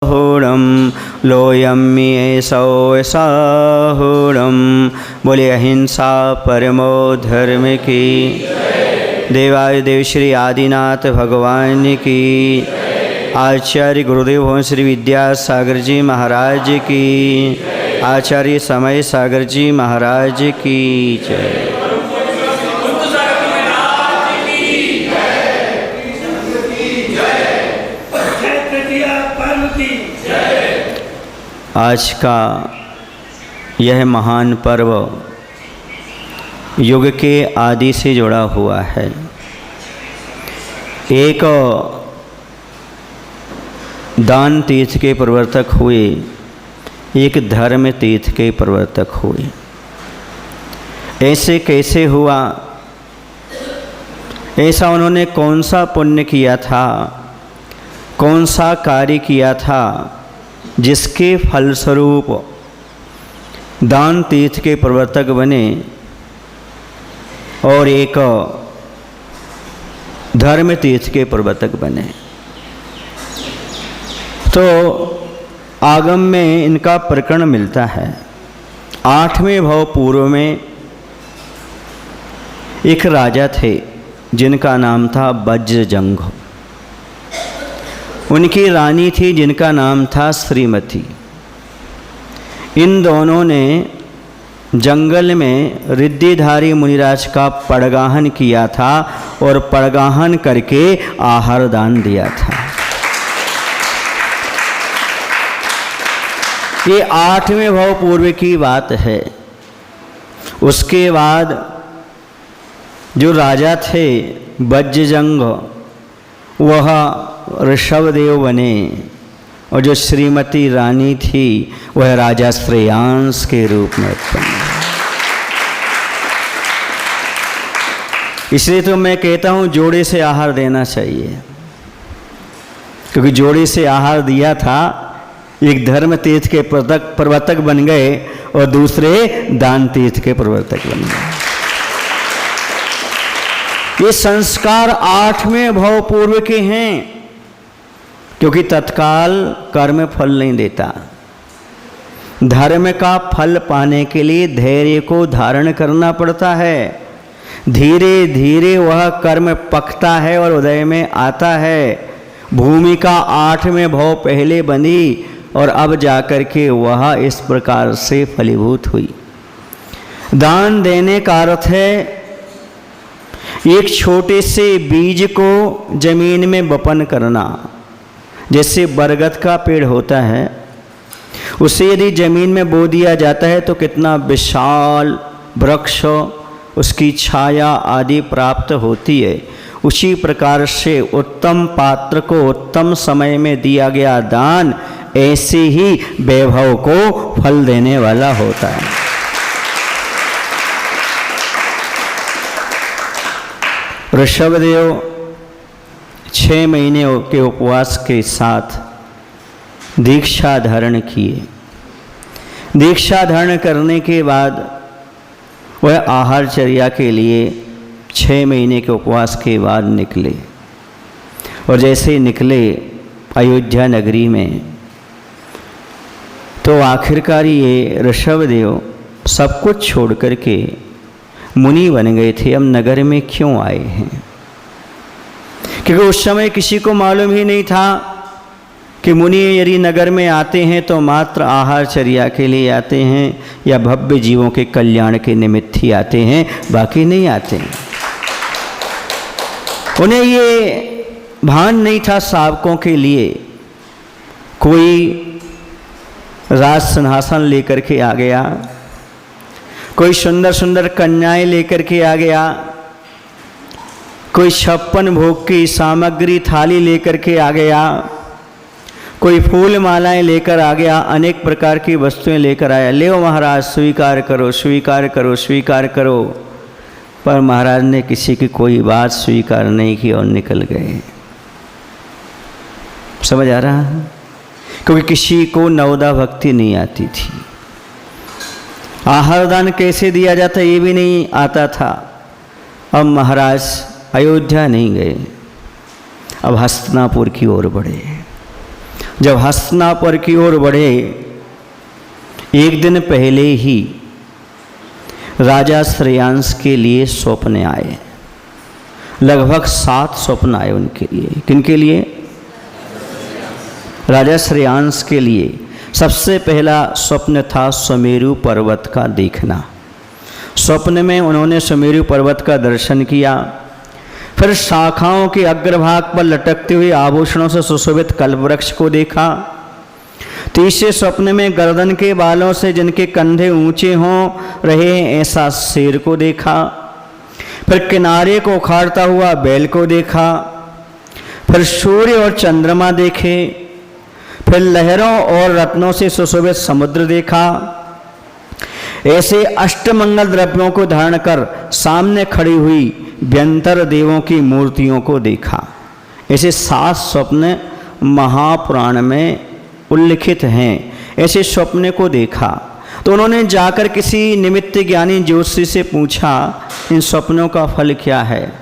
साहुणं लोयम्येषौ साहुणं। बोले अहिंसा परमो धर्म की। देवादिदेव श्री आदिनाथ भगवान की। आचार्य गुरुदेव हो श्री विद्यासागर जी महाराज की। आचार्य समय सागर जी महाराज की जय। आज का यह महान पर्व युग के आदि से जुड़ा हुआ है। एक दान तीर्थ के प्रवर्तक हुए, एक धर्म तीर्थ के प्रवर्तक हुए। ऐसे कैसे हुआ? ऐसा उन्होंने कौन सा पुण्य किया था, कौन सा कार्य किया था जिसके फलस्वरूप दान तीर्थ के प्रवर्तक बने और एक धर्म तीर्थ के प्रवर्तक बने। तो आगम में इनका प्रकरण मिलता है। 8वें भव पूर्व में एक राजा थे जिनका नाम था वज्रजंघ। उनकी रानी थी जिनका नाम था श्रीमती। इन दोनों ने जंगल में रिद्धिधारी मुनिराज का पड़गाहन किया था और पड़गाहन करके आहार दान दिया था। ये 8वें भव पूर्व की बात है। उसके बाद जो राजा थे वज्रजंघ, वह ऋषभदेव बने और जो श्रीमती रानी थी वह राजा श्रेयांस के रूप में उत्पन्न। इसलिए तो मैं कहता हूँ जोड़े से आहार देना चाहिए, क्योंकि जोड़े से आहार दिया था। एक धर्म तीर्थ के प्रवर्तक बन गए और दूसरे दान तीर्थ के प्रवर्तक बन गए। ये संस्कार 8वें भव पूर्व के हैं, क्योंकि तत्काल कर्म फल नहीं देता। धर्म का फल पाने के लिए धैर्य को धारण करना पड़ता है। धीरे धीरे वह कर्म पकता है और उदय में आता है। भूमिका 8वें भव पहले बनी और अब जाकर के वह इस प्रकार से फलीभूत हुई। दान देने का अर्थ है एक छोटे से बीज को जमीन में बपन करना। जैसे बरगद का पेड़ होता है, उसे यदि जमीन में बो दिया जाता है तो कितना विशाल वृक्ष, उसकी छाया आदि प्राप्त होती है। उसी प्रकार से उत्तम पात्र को उत्तम समय में दिया गया दान ऐसे ही वैभव को फल देने वाला होता है। ऋषभदेव 6 महीने के उपवास के साथ दीक्षा धारण किए। दीक्षा धारण करने के बाद वह आहारचर्या के लिए 6 महीने के उपवास के बाद निकले। और जैसे निकले अयोध्या नगरी में, तो आखिरकार ये ऋषभदेव सब कुछ छोड़ करके मुनि बन गए थे। हम नगर में क्यों आए हैं? क्योंकि उस समय किसी को मालूम ही नहीं था कि मुनि यदि नगर में आते हैं तो मात्र आहारचर्या के लिए आते हैं या भव्य जीवों के कल्याण के निमित्त ही आते हैं, बाकी नहीं आते हैं। उन्हें ये भान नहीं था सावकों के लिए कोई राज सिंहासन लेकर के आ गया, कोई सुंदर सुंदर कन्याएं लेकर के आ गया, कोई 56 भोग की सामग्री थाली लेकर के आ गया, कोई फूल मालाएं लेकर आ गया, अनेक प्रकार की वस्तुएं लेकर आया। ले महाराज स्वीकार करो, स्वीकार करो, स्वीकार करो। पर महाराज ने किसी की कोई बात स्वीकार नहीं की और निकल गए। समझ आ रहा है? क्योंकि किसी को नवदा भक्ति नहीं आती थी। आहार दान कैसे दिया जाता ये भी नहीं आता था। अब महाराज अयोध्या नहीं गए, अब हस्तिनापुर की ओर बढ़े। जब हस्तिनापुर की ओर बढ़े, एक दिन पहले ही राजा श्रेयांश के लिए स्वप्न आए। लगभग 7 स्वप्न आए उनके लिए। किनके लिए? राजा श्रेयांश के लिए। सबसे पहला स्वप्न था सुमेरु पर्वत का देखना। स्वप्न में उन्होंने सुमेरु पर्वत का दर्शन किया। फिर शाखाओं के अग्रभाग पर लटकते हुए आभूषणों से सुशोभित कल्पवृक्ष को देखा। तीसरे स्वप्न में गर्दन के बालों से जिनके कंधे ऊंचे हों रहे ऐसा शेर को देखा। फिर किनारे को उखाड़ता हुआ बैल को देखा। फिर सूर्य और चंद्रमा देखे। फिर लहरों और रत्नों से सुशोभित समुद्र देखा। ऐसे अष्टमंगल द्रव्यों को धारण कर सामने खड़ी हुई व्यंतर देवों की मूर्तियों को देखा। ऐसे 7 स्वप्न महापुराण में उल्लिखित हैं। ऐसे स्वप्न को देखा तो उन्होंने जाकर किसी निमित्त ज्ञानी ज्योतिषी से पूछा, इन स्वप्नों का फल क्या है?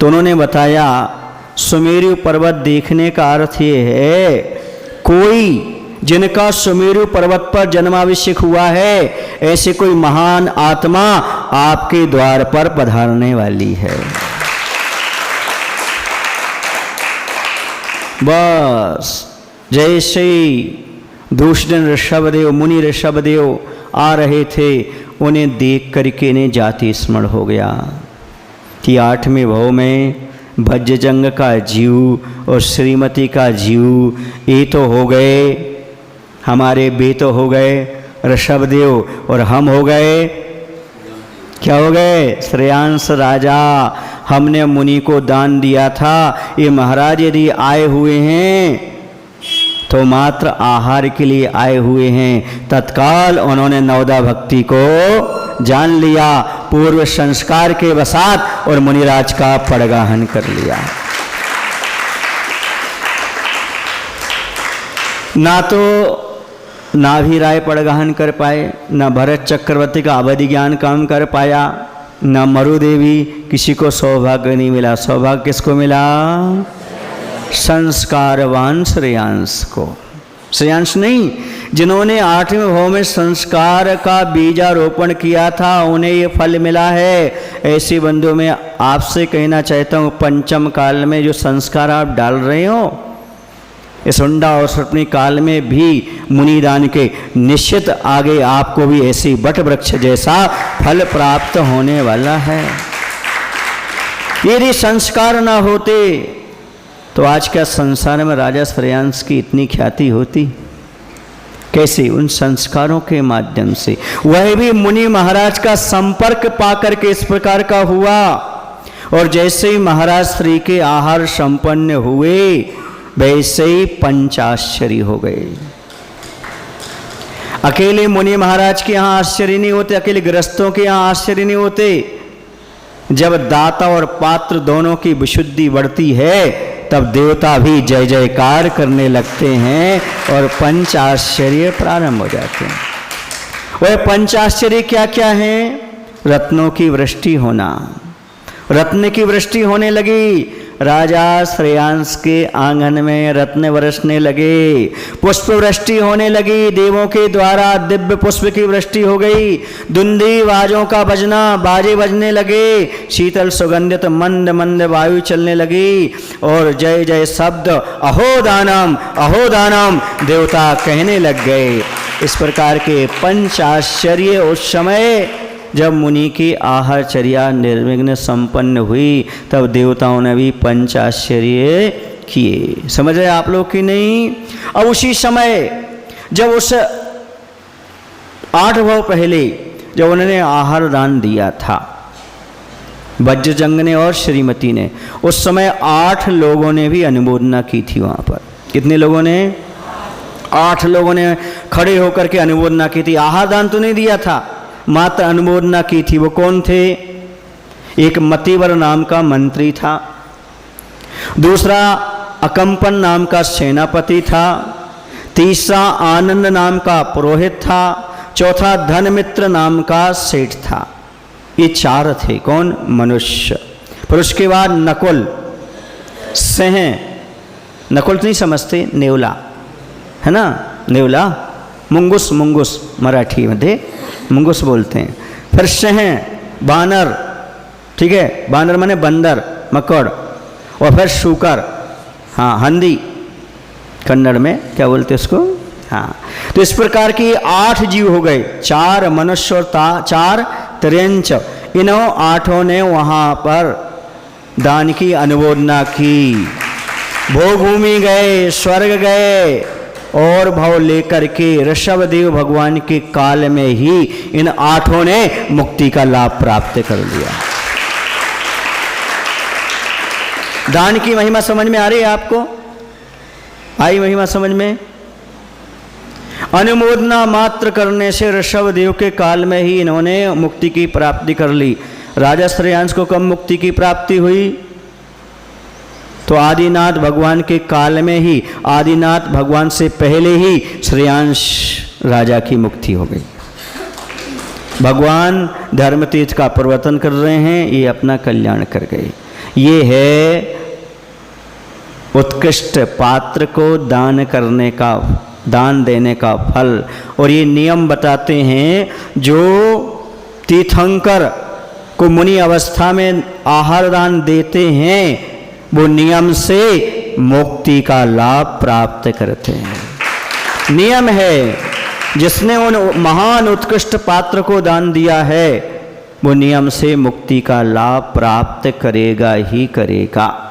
तो उन्होंने बताया, सुमेरु पर्वत देखने का अर्थ ये है, कोई जिनका सुमेरु पर्वत पर जन्माभिषेक हुआ है, ऐसे कोई महान आत्मा आपके द्वार पर पधारने वाली है। बस जैसे दूसरे ऋषभदेव, मुनि ऋषभदेव आ रहे थे, उन्हें देख करके ने जाति स्मरण हो गया कि 8वें भव में भज्जजंग का जीव और श्रीमती का जीव ये तो हो गए, हमारे बे तो हो गए ऋषभदेव, और हम हो गए, क्या हो गए? श्रेयांश राजा। हमने मुनि को दान दिया था, ये महाराज यदि आए हुए हैं तो मात्र आहार के लिए आए हुए हैं। तत्काल उन्होंने नवदा भक्ति को जान लिया, पूर्व संस्कार के वसात, और मुनिराज का पड़गाहन कर लिया। ना तो नाभिराय पड़गाहन कर पाए, न भरत चक्रवर्ती का अवधि ज्ञान काम कर पाया, न मरुदेवी, किसी को सौभाग्य नहीं मिला। सौभाग्य किसको मिला? संस्कारवान श्रेयांश को। श्रेयांश नहीं, जिन्होंने 8वें भव में संस्कार का बीजारोपण किया था, उन्हें ये फल मिला है। ऐसे बंधु में आपसे कहना चाहता हूँ, पंचम काल में जो संस्कार आप डाल रहे हो, इस हुंडा और सपनी काल में भी मुनिदान के निश्चित आगे आपको भी ऐसी बट वृक्ष जैसा फल प्राप्त होने वाला है। यदि संस्कार ना होते तो आज क्या संसार में राजा श्रेयांश की इतनी ख्याति होती? कैसे? उन संस्कारों के माध्यम से। वह भी मुनि महाराज का संपर्क पाकर के इस प्रकार का हुआ। और जैसे ही महाराज श्री के आहार संपन्न हुए, वैसे ही पंचाश्चर्य हो गए। अकेले मुनि महाराज के यहाँ आश्चर्य नहीं होते, अकेले गृहस्थों के यहाँ आश्चर्य नहीं होते। जब दाता और पात्र दोनों की विशुद्धि बढ़ती है, तब देवता भी जय जयकार करने लगते हैं और पंचाश्चर्य प्रारंभ हो जाते हैं। वह पंचाश्चर्य क्या क्या हैं? रत्नों की वृष्टि होना। रत्न की वृष्टि होने लगी। राजा श्रेयांश के आंगन में रत्न बरसने लगे, पुष्प वृष्टि होने लगी, देवों के द्वारा दिव्य पुष्प की वृष्टि हो गई। दुंदी बाजों का बजना, बाजे बजने लगे, शीतल सुगंधित मंद मंद वायु चलने लगी, और जय जय शब्द अहो दानम देवता कहने लग गए। इस प्रकार के पंचाश्चर्य उस समय जब मुनि की आहारचर्या निर्विघ्न संपन्न हुई, तब देवताओं ने भी पंचाश्चर्य किए। समझ रहे आप लोग कि नहीं? अब उसी समय जब उस 8 भव पहले जब उन्होंने आहार दान दिया था, वज्रजंग ने और श्रीमती ने, उस समय 8 लोगों ने भी अनुमोदना की थी वहां पर। कितने लोगों ने? 8 लोगों ने खड़े होकर के अनुमोदना की थी। आहार दान तो नहीं दिया था, मात्र अनुमोदना की थी। वो कौन थे? एक मतिवर नाम का मंत्री था, दूसरा अकंपन नाम का सेनापति था, तीसरा आनंद नाम का पुरोहित था, चौथा धनमित्र नाम का सेठ था। ये 4 थे। कौन? मनुष्य। फिर उसके बाद नकुल, सेह, नकुल नहीं समझते, नेवला, है ना, नेवला, मुंगूस, मुंगूस मराठी मध्ये मुंगूस बोलते हैं। फिर शह, बानर, ठीक है, बानर माने बंदर, मकड़। और फिर शूकर, हाँ हंदी कन्नड़ में क्या बोलते उसको, हाँ। तो इस प्रकार की 8 जीव हो गए, 4 मनुष्य और 4 तिर्यंच। इन्हों 8 ने वहाँ पर दान की अनुमोदना की। भोगभूमि गए, स्वर्ग गए और भाव लेकर के ऋषभदेव भगवान के काल में ही इन 8 ने मुक्ति का लाभ प्राप्त कर लिया। दान की महिमा समझ में आ रही है आपको? आई महिमा समझ में? अनुमोदना मात्र करने से ऋषभदेव के काल में ही इन्होंने मुक्ति की प्राप्ति कर ली। राजा श्रेयांश को कब मुक्ति की प्राप्ति हुई? तो आदिनाथ भगवान के काल में ही, आदिनाथ भगवान से पहले ही श्रेयांश राजा की मुक्ति हो गई। भगवान धर्मतीर्थ का प्रवर्तन कर रहे हैं, ये अपना कल्याण कर गए। ये है उत्कृष्ट पात्र को दान करने का, दान देने का फल। और ये नियम बताते हैं, जो तीर्थंकर को मुनि अवस्था में आहार दान देते हैं वो नियम से मुक्ति का लाभ प्राप्त करते हैं। नियम है, जिसने उन महान उत्कृष्ट पात्र को दान दिया है वो नियम से मुक्ति का लाभ प्राप्त करेगा ही करेगा।